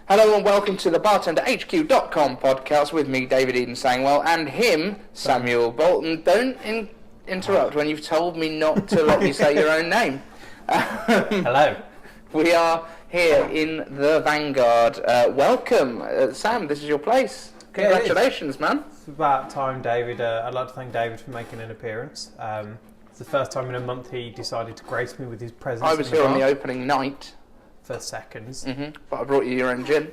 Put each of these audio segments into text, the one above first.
Hello and welcome to the BartenderHQ.com podcast with me, David Eden-Sangwell, and him, Samuel Bolton. Don't interrupt when you've told me not to let you say your own name. Hello. We are here in the Vanguard. Welcome. Sam, this is your place. Congratulations, man. It's about time, David. I'd like to thank David for making an appearance. It's the first time in a month he decided to grace me with his presence. I was here on the opening night. For seconds. But I brought you your own gin.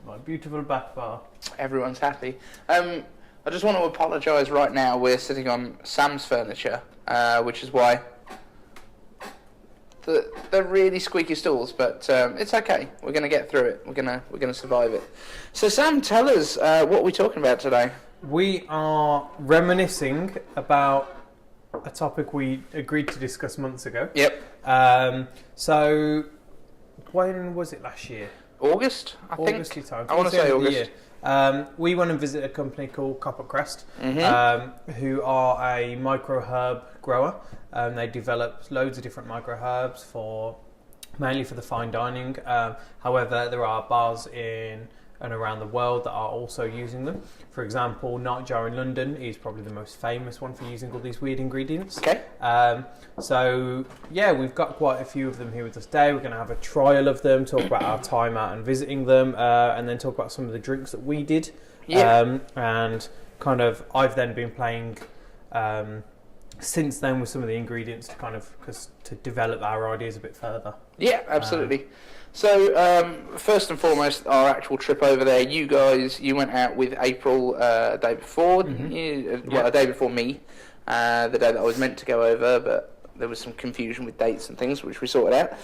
My beautiful back bar. Everyone's happy. I just want to apologise right now. We're sitting on Sam's furniture, which is why they're really squeaky stools. But it's okay. We're going to get through it. We're gonna survive it. So Sam, tell us what we're talking about today. We are reminiscing about a topic we agreed to discuss months ago. Yep. So when was it last year? August, I think. August time. I want to say August. We went and visited a company called Koppert Cress, who are a microherb grower. They develop loads of different microherbs mainly for the fine dining. However, there are bars in and around the world that are also using them. For example, Nightjar in London is probably the most famous one for using all these weird ingredients. Okay. So yeah, we've got quite a few of them here with us today. We're going to have a trial of them, talk about our time out and visiting them, and then talk about some of the drinks that we did. Yeah. And kind of, I've then been playing since then with some of the ingredients to develop our ideas a bit further. Yeah, absolutely. So, first and foremost, our actual trip over there, you went out with April a day before, a day before me, the day that I was meant to go over, but there was some confusion with dates and things, which we sorted out.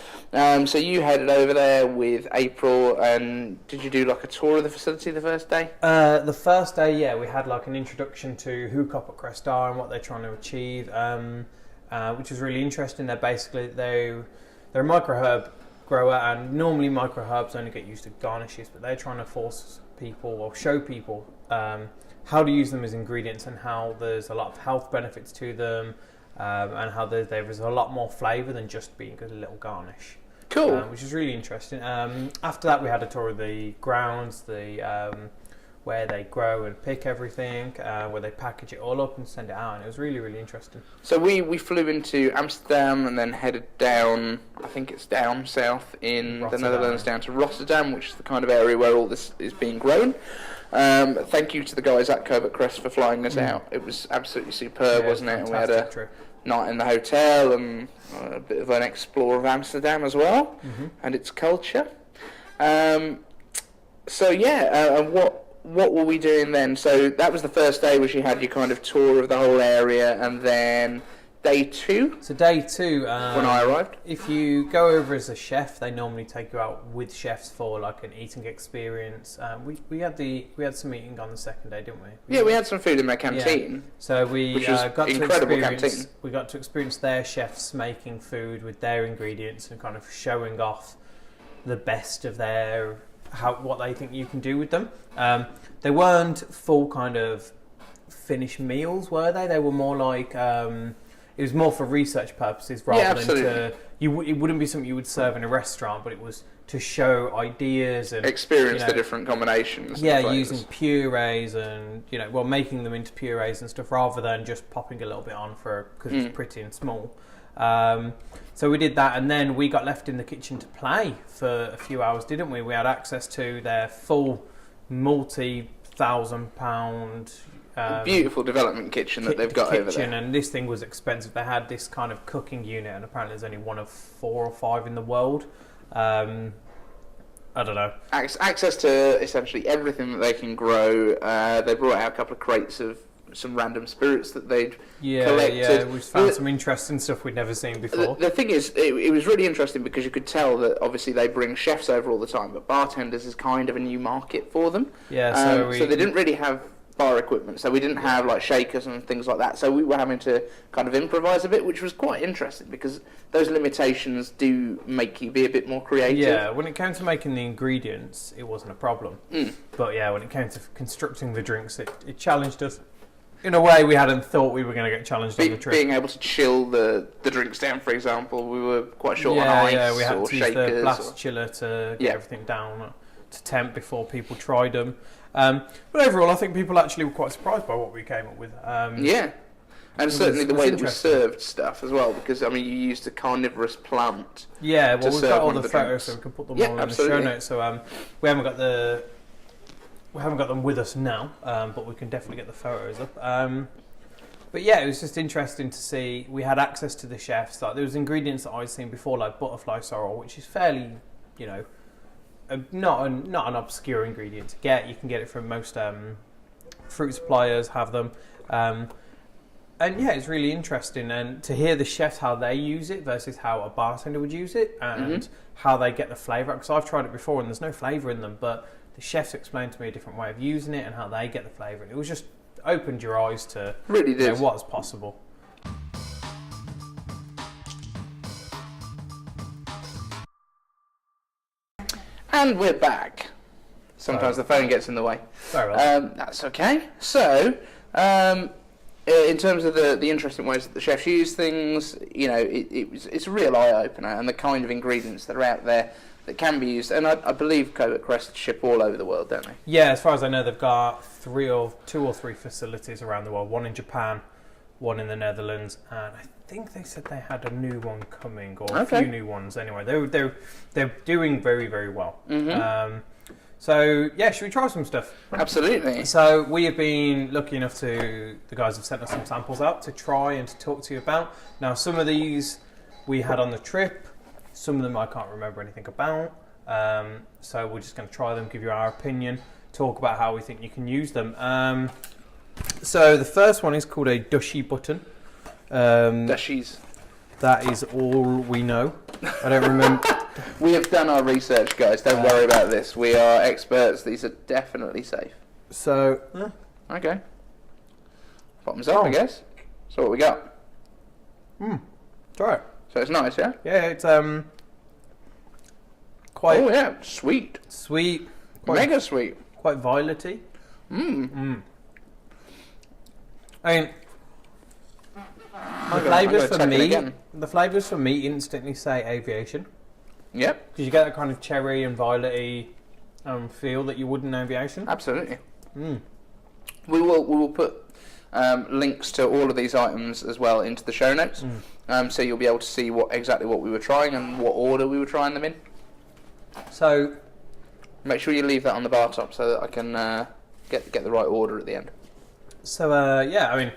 So you headed over there with April, and did you do like a tour of the facility the first day? The first day, yeah, we had like an introduction to who Koppert Cress are and what they're trying to achieve, which was really interesting. They're a microherb grower, and normally microherbs only get used to garnishes, but they're trying to force people or show people how to use them as ingredients and how there's a lot of health benefits to them, and how there is a lot more flavour than just being a little garnish. Cool. Which is really interesting. After that, we had a tour of the grounds, where they grow and pick everything, where they package it all up and send it out, and it was really, really interesting. So we flew into Amsterdam and then headed down, I think it's down south in Rotterdam. the Netherlands, down to Rotterdam, which is the kind of area where all this is being grown. Thank you to the guys at Koppert Cress for flying us out. It was absolutely superb, wasn't it? And we had a trip. Night in the hotel and a bit of an explore of Amsterdam as well, and its culture. So yeah, what were we doing then? So that was the first day, which you had your kind of tour of the whole area, and then day two. So day two, when I arrived, if you go over as a chef, they normally take you out with chefs for like an eating experience. We had some eating on the second day, didn't we? Yeah, we had some food in their canteen. Yeah. So we got to experience their chefs making food with their ingredients and kind of showing off the best of what they think you can do with them. They weren't full kind of finished meals, were they? They were more like it was more for research purposes rather than it wouldn't be something you would serve in a restaurant, but it was to show ideas and experience the different combinations. Yeah, using purees and making them into purees and stuff rather than just popping a little bit on because it's pretty and small. So we did that, and then we got left in the kitchen to play for a few hours, didn't we? We had access to their full multi-1,000-pound beautiful development kitchen that they've got over there. And this thing was expensive. They had this kind of cooking unit, and apparently there's only one of 4 or 5 in the world. I don't know. Access to essentially everything that they can grow. They brought out a couple of crates of some random spirits that they'd collected. Yeah, we found some interesting stuff we'd never seen before. The thing is, it was really interesting because you could tell that obviously they bring chefs over all the time, but bartenders is kind of a new market for them. Yeah, so they didn't really have bar equipment, so we didn't have like shakers and things like that, so we were having to kind of improvise a bit, which was quite interesting because those limitations do make you be a bit more creative. Yeah, when it came to making the ingredients, it wasn't a problem. But yeah, when it came to constructing the drinks, it challenged us. in a way, we hadn't thought we were going to get challenged on the trip. Being able to chill the drinks down, for example, we were quite short on ice. Yeah, we had to use the blast chiller to get Yeah. everything down to temp before people tried them. But overall, I think people actually were quite surprised by what we came up with. Yeah. And certainly the way that we served stuff as well, because I mean, you used a carnivorous plant. Yeah, well, we've got all the drinks. photos, so we can put them all in the show notes. So we haven't got them with us now, but we can definitely get the photos up. But yeah, it was just interesting to see. We had access to the chefs. Like there was ingredients that I'd seen before, like butterfly sorrel, which is fairly, you know, not an obscure ingredient to get. You can get it from most fruit suppliers. Have them. And yeah, it's really interesting, and to hear the chefs how they use it versus how a bartender would use it, and how they get the flavour. Because I've tried it before, and there's no flavour in them, but the chefs explained to me a different way of using it and how they get the flavour. And it was just opened your eyes to really you know, what's possible. And we're back. Sometimes the phone gets in the way. Sorry about that. That's okay. So. In terms of the interesting ways that the chefs use things, you know, it's a real eye-opener, and the kind of ingredients that are out there that can be used. And I believe Koppert Cress ship all over the world, don't they? Yeah, as far as I know, they've got two or three facilities around the world. One in Japan, one in the Netherlands, and I think they said they had a new one coming, or a few new ones. Anyway, they're doing very, very well. So, yeah, should we try some stuff? Absolutely. So, we have been lucky enough the guys have sent us some samples out to try and to talk to you about. Now, some of these we had on the trip, some of them I can't remember anything about. So, we're just going to try them, give you our opinion, talk about how we think you can use them. So, the first one is called a Dushi Button. Dushis. That is all we know. I don't remember. We have done our research, guys. Don't worry about this. We are experts. These are definitely safe. So, okay. Bottoms up, I guess. So what we got? Try it. So it's nice, yeah? Yeah, it's quite. Oh yeah, sweet. Sweet. Mega sweet. Quite violety. I mean, the flavours for me instantly say aviation. Yep. Because you get that kind of cherry and violet-y feel that you would in aviation. Absolutely. We will put links to all of these items as well into the show notes, so you'll be able to see exactly what we were trying and what order we were trying them in. So make sure you leave that on the bar top so that I can get the right order at the end. So yeah, I mean,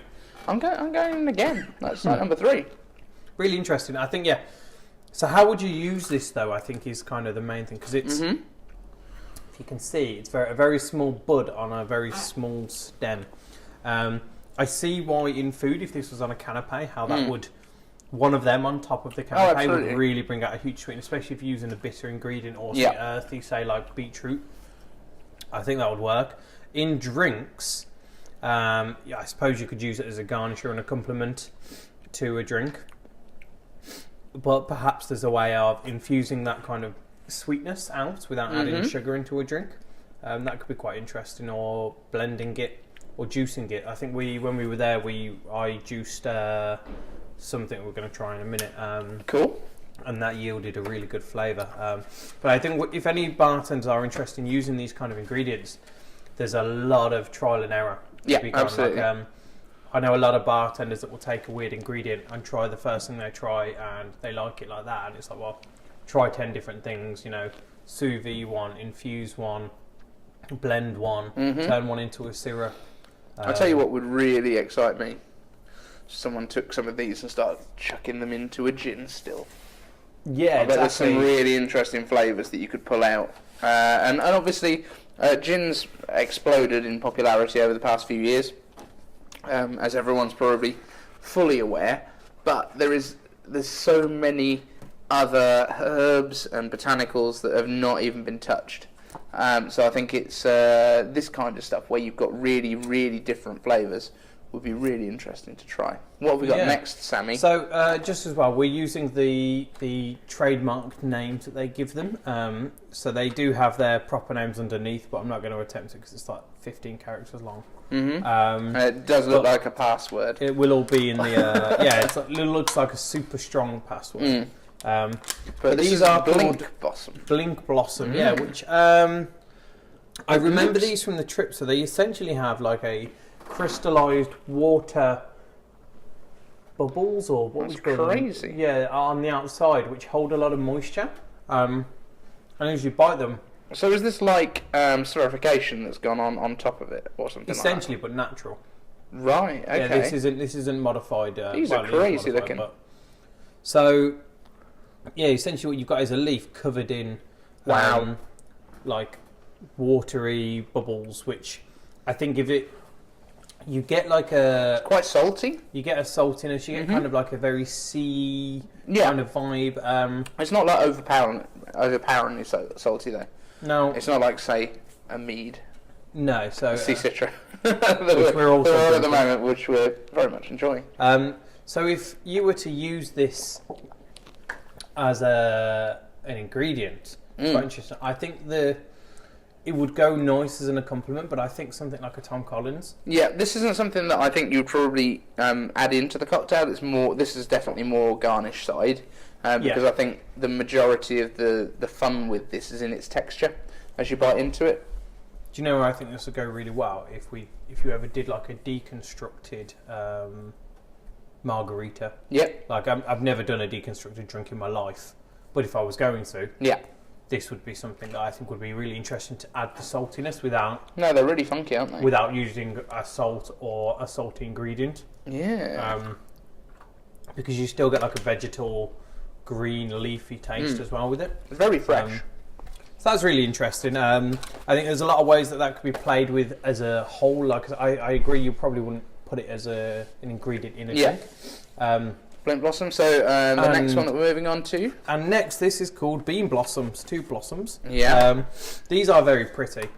I'm going again. That's number 3. Really interesting. I think, yeah. So how would you use this, though, I think is kind of the main thing. Because it's, if you can see, it's a very small bud on a very small stem. I see why in food, if this was on a canapé, how that would, one of them on top of the canapé would really bring out a huge sweetness, especially if you're using a bitter ingredient or something earthy, say like beetroot. I think that would work. In drinks, I suppose you could use it as a garnish or an accompaniment to a drink. But perhaps there's a way of infusing that kind of sweetness out without adding sugar into a drink. That could be quite interesting, or blending it or juicing it. I think when we were there, I juiced something we're going to try in a minute. Cool. And that yielded a really good flavour. But I think if any bartenders are interested in using these kind of ingredients, there's a lot of trial and error. Yeah, absolutely. I know a lot of bartenders that will take a weird ingredient and try the first thing they try, and they like it like that, and it's like, well, try 10 different things, you know, sous vide one, infuse one, blend one, turn one into a syrup. I'll tell you what would really excite me. Someone took some of these and started chucking them into a gin still. Yeah, I bet there's some really interesting flavours that you could pull out. And obviously, gin's exploded in popularity over the past few years, as everyone's probably fully aware. But there's so many other herbs and botanicals that have not even been touched. So I think it's this kind of stuff where you've got really, really different flavours would be really interesting to try. What have we got next, Sammy? So just as well, we're using the trademarked names that they give them. So they do have their proper names underneath, but I'm not going to attempt it because it's like 15 characters long. Mm-hmm. It does look like a password. It will all be in the it looks like a super strong password. But these are BlinQ Blossom. BlinQ Blossom, which I remember these from the trip. So they essentially have like a crystallized water bubbles, or what was crazy? Yeah, on the outside, which hold a lot of moisture. And as you bite them. So is this like spherification that's gone on top of it, or something? Essentially, like that? But natural. Right. Okay. Yeah, this isn't modified. These are crazy looking. So, yeah, essentially what you've got is a leaf covered in like watery bubbles, which I think you get like it's quite salty. You get a saltiness. You get kind of like a very sea kind of vibe. It's not like overpoweringly salty though. No, it's not like, say, a mead. No, so sea citra, which we're also at the moment, which we're very much enjoying. So if you were to use this as an ingredient, it's quite interesting. I think it would go nice as an accompaniment, but I think something like a Tom Collins. Yeah, this isn't something that I think you'd probably add into the cocktail. This is definitely more garnish side, because I think the majority of the fun with this is in its texture as you bite into it. Do you know where I think this would go really well? If you ever did like a deconstructed margarita. Yeah. Like I've never done a deconstructed drink in my life, but if I was going to, this would be something that I think would be really interesting to add the saltiness without. No, they're really funky, aren't they? Without using a salt or a salty ingredient. Yeah. Because you still get like a vegetal, green, leafy taste as well with it. It's very fresh. So that's really interesting. I think there's a lot of ways that could be played with as a whole. Like I agree, you probably wouldn't put it as an ingredient in a drink. BlinQ Blossom. So the next one that we're moving on to. And next, this is called Bean Blossoms. 2 blossoms. Yeah. These are very pretty.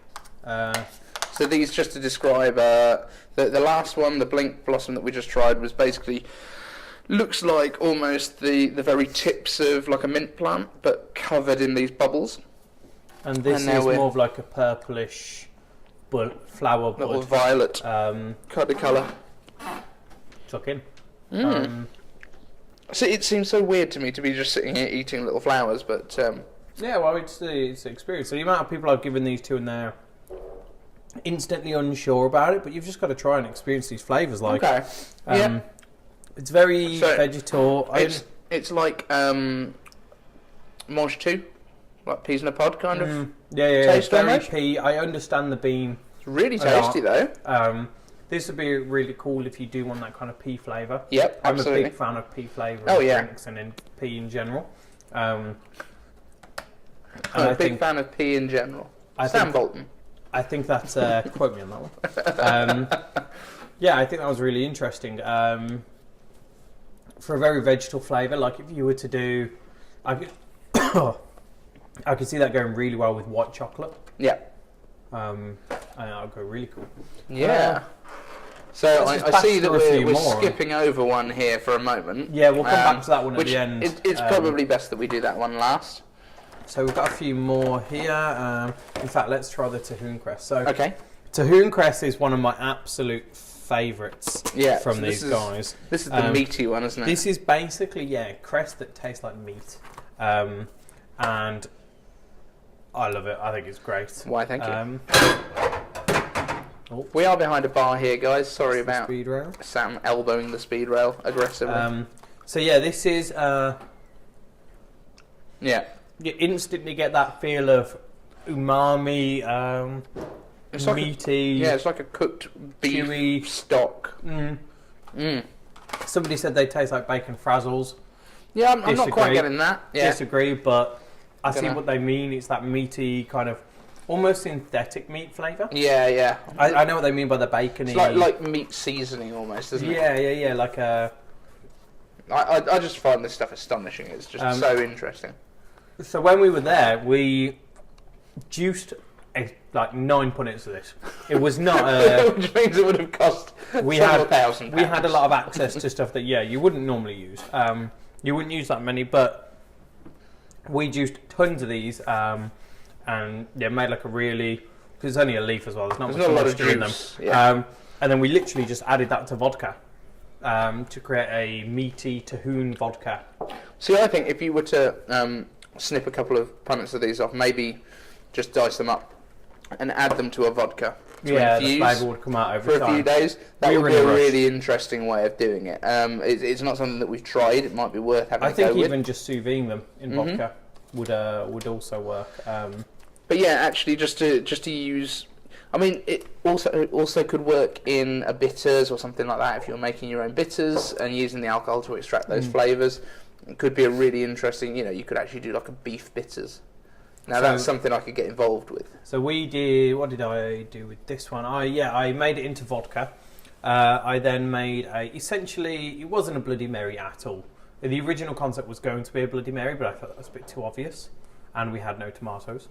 So these, just to describe, the last one, the BlinQ Blossom that we just tried, was basically looks like almost the very tips of like a mint plant, but covered in these bubbles. And this is more of like a purplish flower bud. Little violet kind of colour. Tuck in. So it seems so weird to me to be just sitting here eating little flowers, but yeah, well, it's the experience. So the amount of people I've given these to, and they're instantly unsure about it, but you've just got to try and experience these flavours. Like, it's very vegetal. It's like mange tout, like peas in a pod kind of. Taste very pea. I understand the bean. It's really tasty though. This would be really cool if you do want that kind of pea flavour. Yep, absolutely. I'm a big fan of pea flavour in drinks and in pea in general. I'm a big fan of pea in general. Sam Bolton. I think that's... quote me on that one. Yeah, I think that was really interesting. For a very vegetal flavour, like if you were to do... I could see that going really well with white chocolate. Yeah. And that would go really cool. Yeah. So I see that we're skipping over one here for a moment. Yeah, we'll come back to that one at the end. It's probably best that we do that one last. So we've got a few more here. In fact, let's try the Tahoon Cress. So Tahoon Cress is one of my absolute favourites from these guys. This is the meaty one, isn't it? This is basically, cress that tastes like meat. And I love it. I think it's great. Why, thank you. We are behind a bar here, guys. Sorry about speed rail. Sam elbowing the speed rail aggressively. So yeah, this is... You instantly get that feel of umami, it's meaty... it's like a cooked beef chewy stock. Somebody said they taste like bacon frazzles. Yeah, I'm not quite getting that. Yeah. Disagree, but I see what they mean. It's that meaty kind of... almost synthetic meat flavour. Yeah. I know what they mean by the bacony. It's like meat seasoning almost, isn't it? Yeah. Like a... I just find this stuff astonishing. It's just so interesting. So when we were there, we juiced a like 9 punnets of this. It was not. Which means it would have cost we several thousand. We had a lot of access to stuff that you wouldn't normally use. You wouldn't use that many, but we used tons of these, and made like a really. Because it's only a leaf as well. There's not much moisture in them. Yeah. And then we literally just added that to vodka to create a meaty Tahoon vodka. See, I think if you were to snip a couple of punnets of these off, maybe just dice them up and add them to a vodka. The flavour would come out over time. For a few days. That would be a really interesting way of doing it. It's not something that we've tried. It might be worth having a go with. I think even just sous videing them in vodka would also work. But yeah, actually, just to use. I mean, it also could work in a bitters or something like that. If you're making your own bitters and using the alcohol to extract those flavours, it could be a really interesting. You could actually do like a beef bitters. Now that's something I could get involved with. So we did. What did I do with this one? I made it into vodka. I then made essentially it wasn't a Bloody Mary at all. The original concept was going to be a Bloody Mary, but I thought that was a bit too obvious, and we had no tomatoes.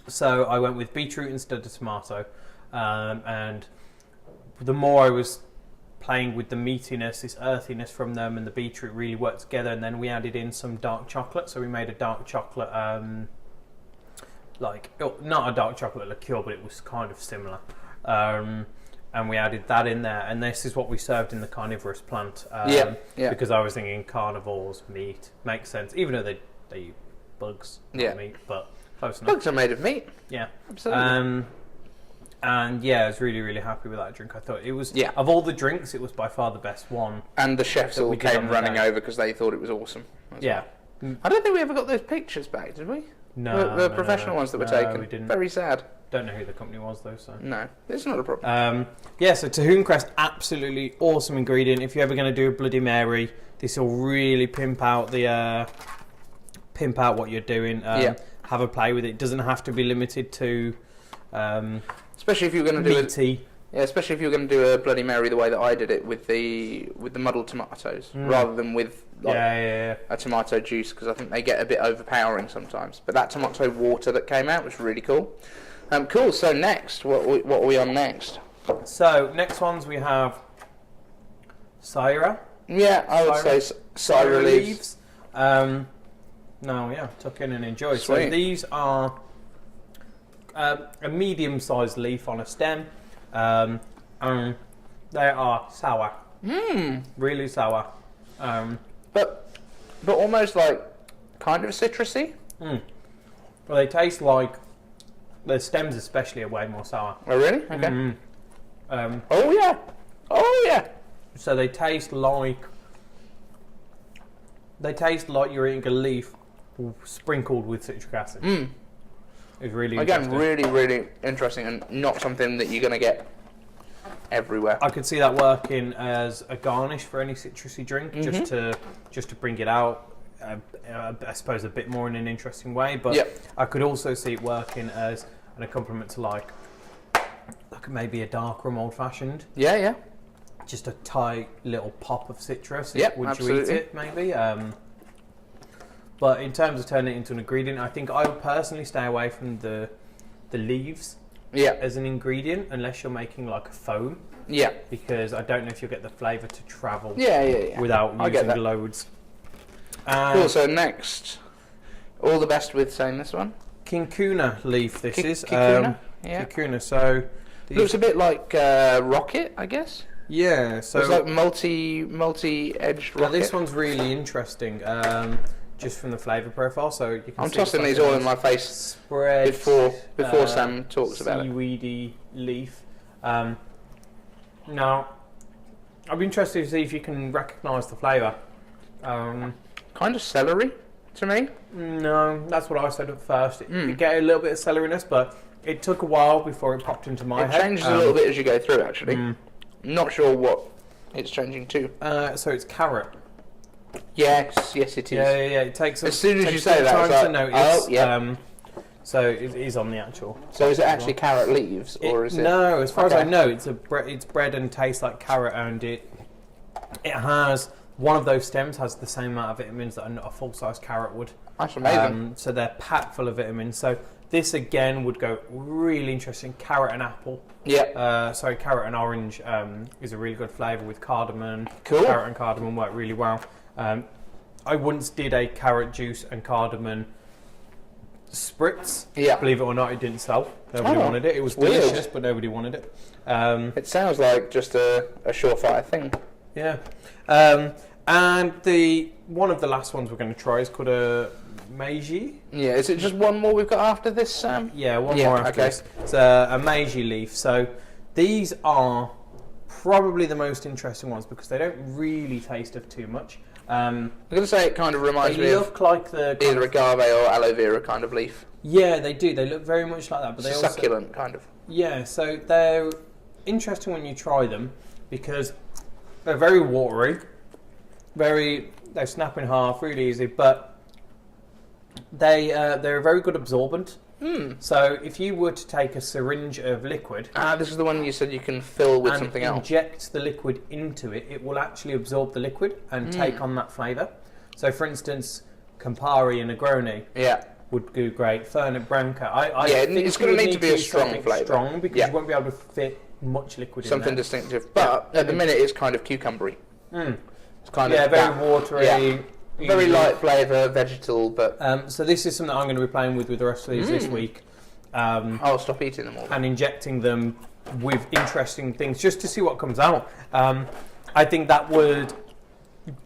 So I went with beetroot instead of tomato, and the more I was playing with the meatiness, this earthiness from them, and the beetroot really worked together. And then we added in some dark chocolate. So we made a dark chocolate. Not a dark chocolate liqueur, but it was kind of similar. And we added that in there, and this is what we served in the carnivorous plant. Because I was thinking carnivores, meat, makes sense, even though they eat bugs, not meat, but close enough. Bugs are made of meat. Yeah. Absolutely. And I was really, really happy with that drink. I thought it was, of all the drinks, it was by far the best one. And the chefs all came running over because they thought it was awesome. Well. I don't think we ever got those pictures back, did we? No, the professional ones that were taken. We didn't. Very sad. Don't know who the company was though, so no, it's not a problem. So Tahoon Cress, absolutely awesome ingredient. If you're ever going to do a Bloody Mary, this will really pimp out what you're doing. Have a play with it. It doesn't have to be limited to. Especially if you're going to do meaty. Especially if you're going to do a Bloody Mary the way that I did it with the muddled tomatoes, rather than with a tomato juice, because I think they get a bit overpowering sometimes. But that tomato water that came out was really cool. Cool. So next, what are we on next? So next ones we have Syra. Yeah, I would say Syra leaves. Tuck in and enjoy. Sweet. So these are a medium-sized leaf on a stem. They are sour. Really sour. But almost like kind of citrusy. Well, they taste like the stems, especially, are way more sour. Oh really? Okay. Oh yeah. So they taste like you're eating a leaf sprinkled with citric acid. It's really again really, really interesting, and not something that you're going to get everywhere. I could see that working as a garnish for any citrusy drink, just to bring it out. I suppose a bit more in an interesting way, but I could also see it working as an accompaniment to like maybe a dark rum old fashioned. Yeah. Just a tight little pop of citrus. Would absolutely. you eat it? Maybe. But in terms of turning it into an ingredient, I think I would personally stay away from the leaves as an ingredient, unless you're making like a foam. Yeah. Because I don't know if you'll get the flavour to travel. Yeah. Without using loads. Cool. So next, all the best with saying this one. Kikuna leaf. This is Kikuna. Kikuna. So looks a bit like rocket, I guess. Yeah. So it's like multi-edged rocket. Well, this one's really interesting. Just from the flavour profile, so you can. I'm tossing these all in my face before Sam talks about it. Seaweedy leaf. Now, I'd be interested to see if you can recognise the flavour. Kind of celery to me. No, that's what I said at first. You get a little bit of celeriness, but it took a while before it popped into my head. It changes a little bit as you go through, actually. Not sure what it's changing to. So it's carrot. Yes, it is. Yeah. It takes as soon as you say that, time it's like, to notice. Oh, yeah. So it is on the actual. So is it actually carrot leaves, or is it? No, as far as I know, it's bread and tastes like carrot, and it has one of those stems has the same amount of vitamins that a full-size carrot would. That's amazing. So they're packed full of vitamins. So this again would go really interesting. Carrot and apple. Yeah. Carrot and orange is a really good flavour with cardamom. Cool. Carrot and cardamom work really well. I once did a carrot juice and cardamom spritz. Yeah. Believe it or not, it didn't sell. Nobody wanted it. It was delicious, but nobody wanted it. It sounds like just a surefire thing. Yeah. And one of the last ones we're going to try is called a Majii. Yeah, is it just one more we've got after this, Sam? Yeah, one more after this. It's a Majii leaf. So these are probably the most interesting ones because they don't really taste of too much. I'm going to say it kind of reminds me of like either agave or aloe vera kind of leaf. Yeah, they do. They look very much like that, but they're succulent kind of. Yeah, so they're interesting when you try them because they're very watery, they snap in half really easy, but they're a very good absorbent. So if you were to take a syringe of liquid... this is the one you said you can fill with something else. And inject the liquid into it, it will actually absorb the liquid and take on that flavour. So for instance, Campari and Negroni would do great. Fernet Branca. I think it's going to need to be a strong flavour. Strong because you won't be able to fit much liquid in there. Something distinctive. But at the minute it's kind of cucumbery. It's kind of very watery. Yeah. Very light flavour, vegetal, but... so this is something I'm going to be playing with the rest of these this week. I'll stop eating them all. And injecting them with interesting things, just to see what comes out. I think that would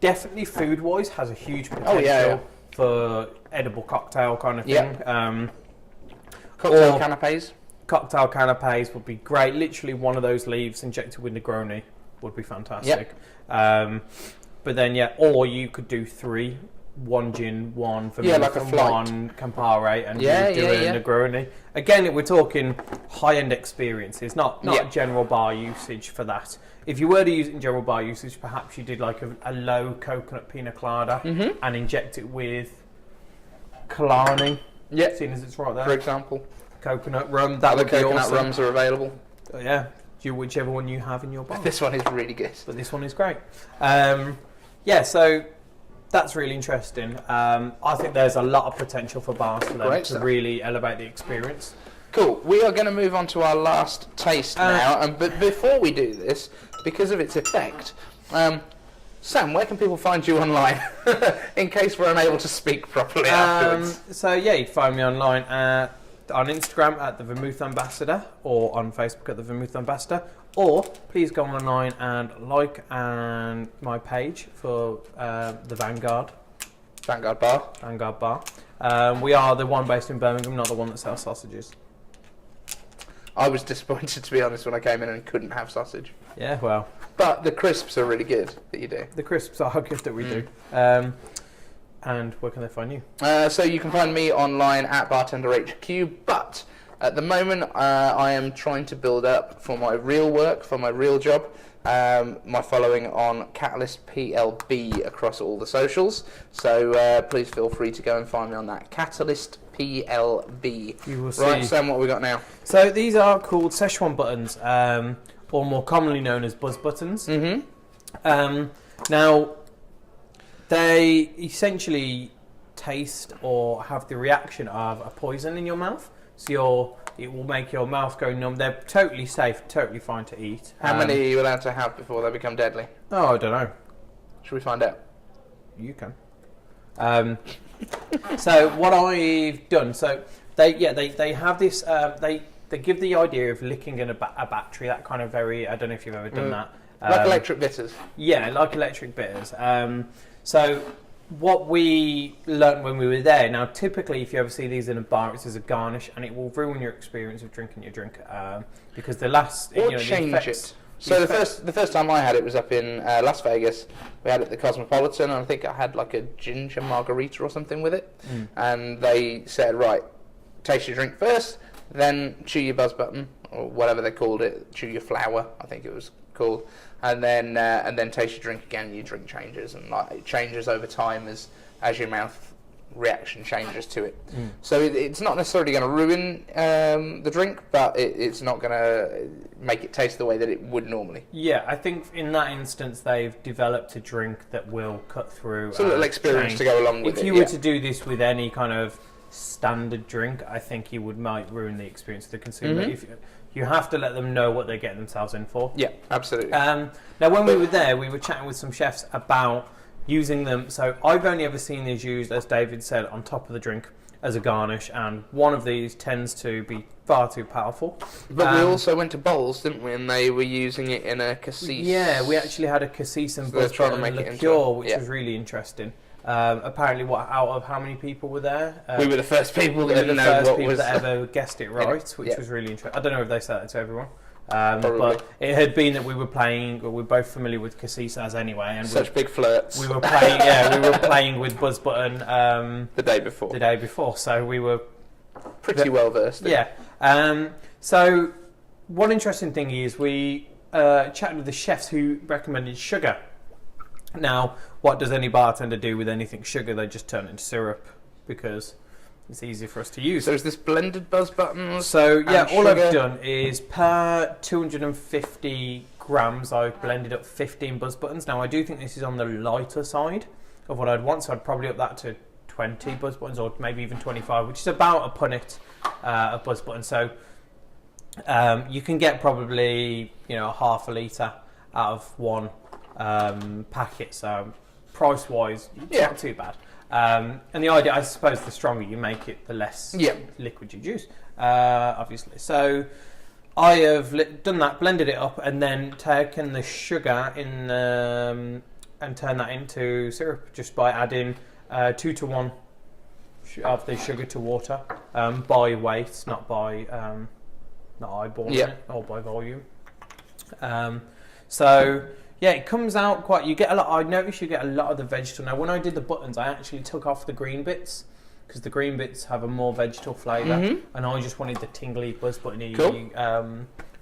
definitely, food-wise, has a huge potential for edible cocktail kind of thing. Cocktail canapes? Cocktail canapes would be great. Literally one of those leaves injected with Negroni would be fantastic. But then, or you could do 3, 1 gin, 1 vermouth, like a flight. 1 Campari, and do a Negroni. Again, we're talking high-end experiences, not general bar usage for that. If you were to use it in general bar usage, perhaps you did like a low coconut pina colada and inject it with Kalani, seeing as it's right there. For example. Coconut rum, that would be awesome. Coconut rums are available. Whichever one you have in your bar. This one is really good. But this one is great. So that's really interesting. I think there's a lot of potential for bars for them to really elevate the experience. Cool. We are going to move on to our last taste now. But before we do this, because of its effect, Sam, where can people find you online? In case we're unable to speak properly afterwards. You can find me online on Instagram at the Vermouth Ambassador or on Facebook at the Vermouth Ambassador. Or please go online and like my page for the Vanguard Bar. We are the one based in Birmingham, not the one that sells sausages. I was disappointed, to be honest, when I came in and couldn't have sausage. Yeah, well. But the crisps are really good that you do. The crisps are good that we do. And where can they find you? So you can find me online at BartenderHQ, but at the moment I am trying to build up for my real work, for my real job, my following on Catalyst PLB across all the socials. So please feel free to go and find me on that. Catalyst PLB. You will see. Right, Sam, what we got now? So these are called Sechuan Buttons, or more commonly known as Buzz Buttons. Now, they essentially taste or have the reaction of a poison in your mouth. So it will make your mouth go numb. They're totally safe, totally fine to eat. How many are you allowed to have before they become deadly? Oh, I don't know. Should we find out? You can. So what I've done, so they have this. They give the idea of licking in a battery. That kind of very. I don't know if you've ever done that. Like electric bitters. Yeah, like electric bitters. So what we learnt when we were there. Now, typically, if you ever see these in a bar, it's as a garnish, and it will ruin your experience of drinking your drink because the last change it. So the first time I had it was up in Las Vegas. We had it at the Cosmopolitan, and I think I had like a ginger margarita or something with it. And they said, right, taste your drink first, then chew your buzz button or whatever they called it, chew your flower, I think it was called, and then taste your drink again. Your drink changes, and like it changes over time as your mouth reaction changes to it. So it's not necessarily going to ruin the drink, but it's not going to make it taste the way that it would normally. Yeah, I think in that instance they've developed a drink that will cut through. It's a little experience to go along with it. If you were to do this with any kind of standard drink, I think you might ruin the experience of the consumer. If you have to let them know what they're getting themselves in for. Yeah, absolutely. Now, when we were there, we were chatting with some chefs about using them. So I've only ever seen these used, as David said, on top of the drink as a garnish, and one of these tends to be far too powerful. But we also went to Bowls, didn't we? And they were using it in a cassis. Yeah, we actually had a cassis and buzz button liqueur, which was really interesting. Apparently, out of how many people were there? We were the first people that ever guessed it right, which was really interesting. I don't know if they said that to everyone. But it had been that we were both familiar with cassis anyway, and such big flirts. We were playing, we were playing with buzz button the day before. So we were pretty well versed. Yeah. So one interesting thing is we chatted with the chefs who recommended sugar. Now, what does any bartender do with anything sugar? They just turn it into syrup because it's easier for us to use. So is this blended buzz buttons? So yeah, all I've done is per 250 grams I've blended up 15 buzz buttons. Now I do think this is on the lighter side of what I'd want, so I'd probably up that to 20 buzz buttons or maybe even 25, which is about a punnet of buzz buttons. So you can get probably half a litre out of one packet. So price wise, it's not too bad. And the idea, I suppose, the stronger you make it, the less liquid you use, obviously. So I have done that, blended it up, and then taken the sugar in and turned that into syrup just by adding 2 to 1 of the sugar to water by weight, not by not eyeballing it, or by volume. So yeah, it comes out quite. You get a lot. I noticed you get a lot of the vegetable. Now, when I did the buttons, I actually took off the green bits because the green bits have a more vegetable flavour, and I just wanted the tingly buzz buttony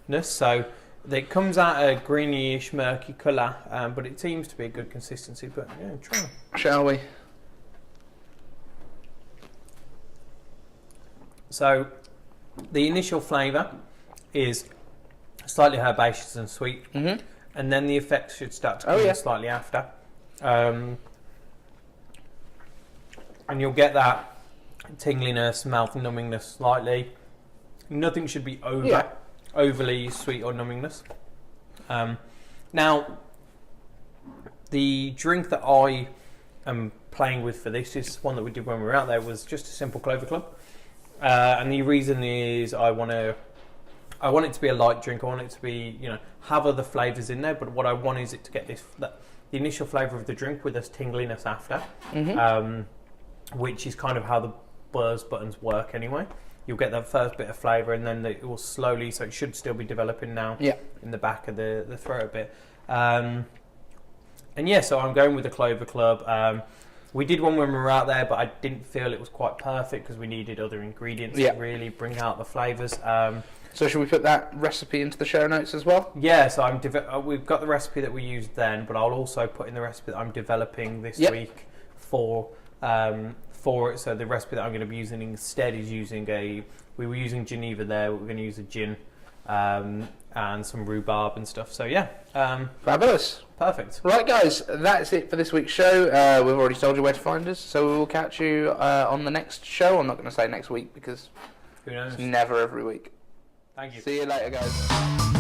ness. So it comes out a greenish, murky colour, but it seems to be a good consistency. But yeah, try. Shall we? So the initial flavour is slightly herbaceous and sweet. And then the effects should start to come in slightly after. And you'll get that tingliness, mouth numbingness slightly. Nothing should be overly sweet or numbingness. Now, the drink that I am playing with for this is one that we did when we were out there, was just a simple Clover Club. And the reason is I want it to be a light drink. I want it to be, have other flavours in there. But what I want is it to get the initial flavour of the drink with this tingliness after, which is kind of how the buzz buttons work anyway. You'll get that first bit of flavour, and then it will slowly. So it should still be developing now in the back of the throat a bit. And yeah, so I'm going with the Clover Club. We did one when we were out there, but I didn't feel it was quite perfect because we needed other ingredients to really bring out the flavours. So should we put that recipe into the show notes as well? Yeah, so we've got the recipe that we used then, but I'll also put in the recipe that I'm developing this week for it. So the recipe that I'm going to be using instead is we were using Geneva there, but we're going to use a gin and some rhubarb and stuff. So yeah. Fabulous. Perfect. Right, guys, that's it for this week's show. We've already told you where to find us, so we will catch you on the next show. I'm not going to say next week because who knows? It's never every week. Thank you. See you later, guys.